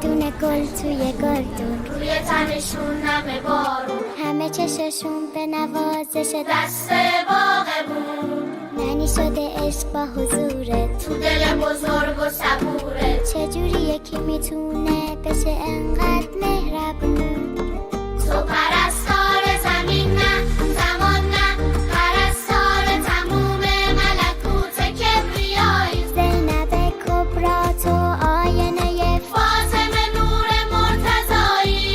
دونه گل توی گلدون، روی تنشون نم بارون، همه چششون به نوازش دست باغبون. معنی شده عشق با حضورت تو دل بزرگ و صبورت. چجوری یکی میتونه بشه انقدر مهربون؟ تو پرستار زمین نه، زمان نه، پرستار تموم ملکوت کبریایی. زینب کبرا تو آینه فاطمه نور مرتضایی.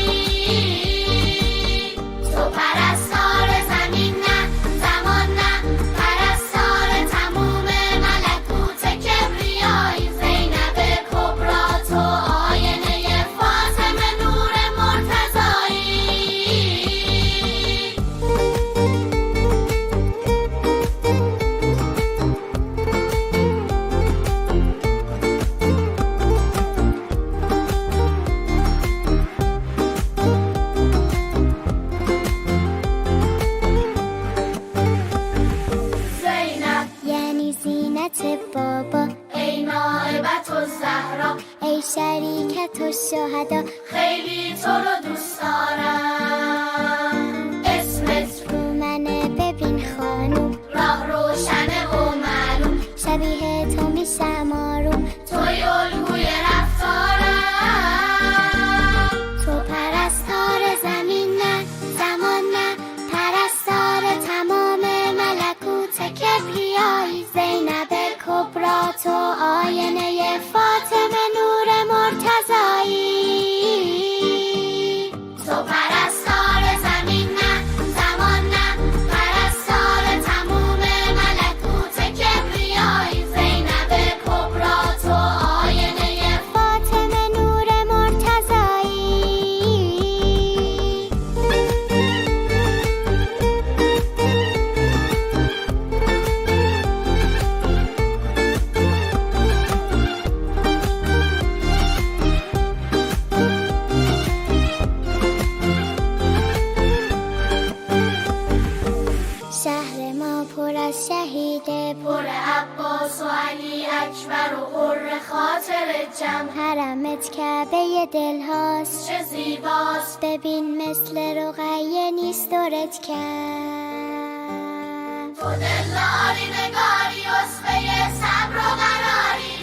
تو پرستار زمین نه، زمان نه، پرستار تموم ملکوت کبریایی. زینب کبرا تو آینه فاطمه نور مرتضایی. زینب یعنی زینت بابا، ای نائبت الزهرا، ای شریکت و شهدا، خیلی تو رو دوست دارم. اسمت رو منه ببین خانوم، راه روشنه و معلوم. شبیه تو میشم آروم. توی الگوی رفتارم. تو پرستار زمین نه، زمان نه، پرستار تمام ملکوت کبریایی. زینب کبرا تو آینه فاطمه نور مرتضایی. تو پرستار زمین نه، زمان نه، پرستار تموم ملکوت کبریایی. زینب کبرا تو آینه فاطمه نور مرتضایی. شهر ما پر از شهیده، پر عباس و علی اکبر و قر خاطر جمع. حرمت کعبه دل هاست، چه زیباست ببین مثل رقیه نیست دورت کم. تو دلداری نگاری، اسوه صبر و قراری.